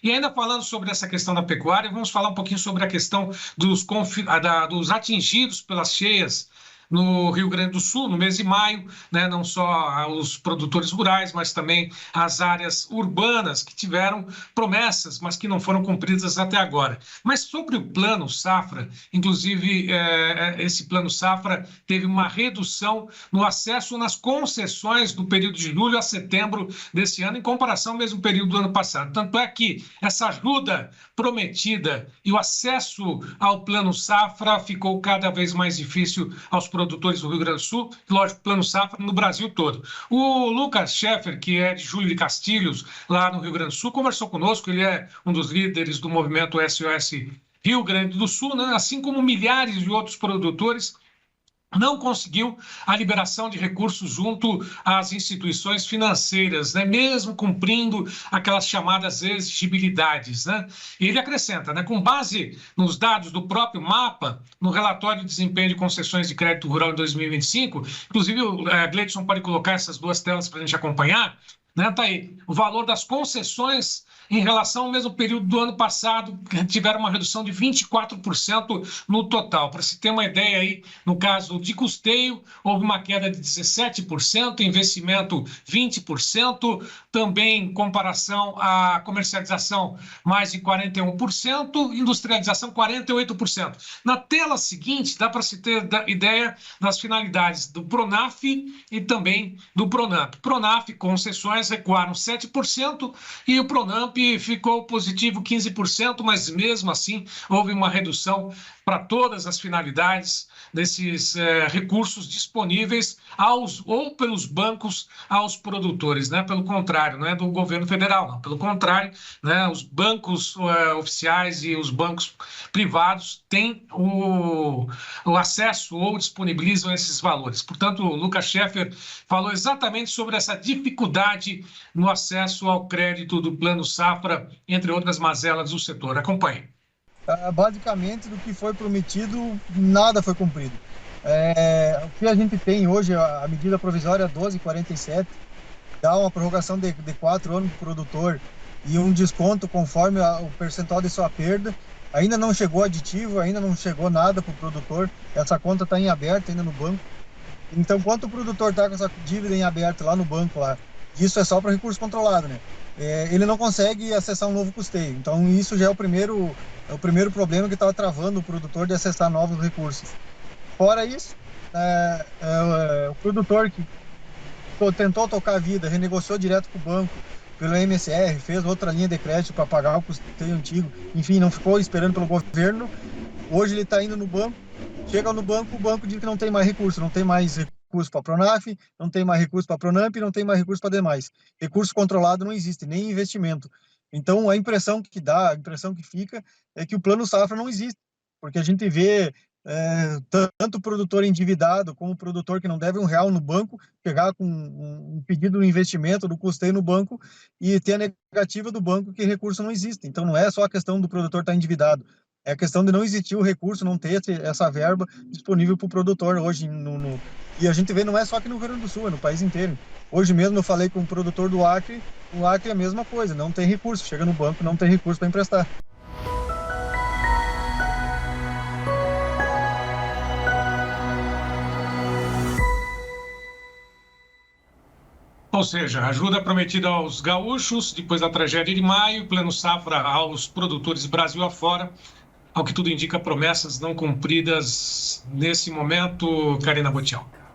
E ainda falando sobre essa questão da pecuária, vamos falar um pouquinho sobre a questão dos atingidos pelas cheias no Rio Grande do Sul, no mês de maio, né? Não só os produtores rurais, mas também as áreas urbanas que tiveram promessas, mas que não foram cumpridas até agora. Mas sobre o Plano Safra, inclusive, esse Plano Safra teve uma redução no acesso nas concessões do período de julho a setembro desse ano, em comparação ao mesmo período do ano passado. Tanto é que essa ajuda prometida e o acesso ao Plano Safra ficou cada vez mais difícil aos produtores do Rio Grande do Sul, lógico, Plano Safra no Brasil todo. O Lucas Scheffer, que é de Júlio de Castilhos, lá no Rio Grande do Sul, conversou conosco, ele é um dos líderes do movimento SOS Rio Grande do Sul, né? Assim como milhares de outros produtores, não conseguiu a liberação de recursos junto às instituições financeiras, né? Mesmo cumprindo aquelas chamadas exigibilidades, né? E ele acrescenta, né? Com base nos dados do próprio MAPA, no relatório de desempenho de concessões de crédito rural em 2025, inclusive o Gleidson pode colocar essas duas telas para a gente acompanhar, né? Tá aí, o valor das concessões em relação ao mesmo período do ano passado, tiveram uma redução de 24% no total. Para se ter uma ideia aí, no caso de custeio, houve uma queda de 17%, investimento 20%, também em comparação à comercialização mais de 41%, industrialização 48%. Na tela seguinte, dá para se ter ideia das finalidades do Pronaf e também do Pronamp. Pronaf, concessões recuaram 7% e o Pronamp ficou positivo 15%, mas mesmo assim houve uma redução para todas as finalidades desses recursos disponíveis ou pelos bancos aos produtores, né? Pelo contrário, não é do governo federal, não. Pelo contrário, né? Os bancos oficiais e os bancos privados têm o acesso ou disponibilizam esses valores. Portanto, o Lucas Scheffer falou exatamente sobre essa dificuldade no acesso ao crédito do Plano Safra, entre outras mazelas do setor. Acompanhe. Basicamente, do que foi prometido, nada foi cumprido. O que a gente tem hoje, a medida provisória 1247, dá uma prorrogação de 4 anos para o produtor e um desconto conforme o percentual de sua perda. Ainda não chegou aditivo, ainda não chegou nada para o produtor. Essa conta está em aberto ainda no banco. Então, quanto o produtor está com essa dívida em aberto lá no banco, lá, isso é só para recurso controlado, né? Ele não consegue acessar um novo custeio. Então, isso já é o primeiro problema que estava travando o produtor de acessar novos recursos. Fora isso, o produtor que tentou tocar a vida, renegociou direto com o banco, pelo MSR, fez outra linha de crédito para pagar o custeio antigo, enfim, não ficou esperando pelo governo. Hoje ele está indo no banco, chega no banco, o banco diz que não tem mais recurso, não tem mais recurso para a Pronaf, não tem mais recurso para a Pronamp, não tem mais recurso para demais. Recurso controlado não existe, nem investimento. Então, a impressão que dá, a impressão que fica é que o Plano Safra não existe, porque a gente vê tanto o produtor endividado como o produtor que não deve R$1 no banco, pegar com um pedido de investimento, do custeio no banco e ter a negativa do banco que recurso não existe. Então, não é só a questão do produtor estar endividado, é a questão de não existir o recurso, não ter essa verba disponível para o produtor hoje. E a gente vê, não é só aqui no Rio Grande do Sul, é no país inteiro. Hoje mesmo eu falei com um produtor do Acre, o Acre é a mesma coisa, não tem recurso, chega no banco, não tem recurso para emprestar. Ou seja, ajuda prometida aos gaúchos depois da tragédia de maio, Plano Safra aos produtores Brasil afora. Ao que tudo indica, promessas não cumpridas nesse momento. Karina Botião.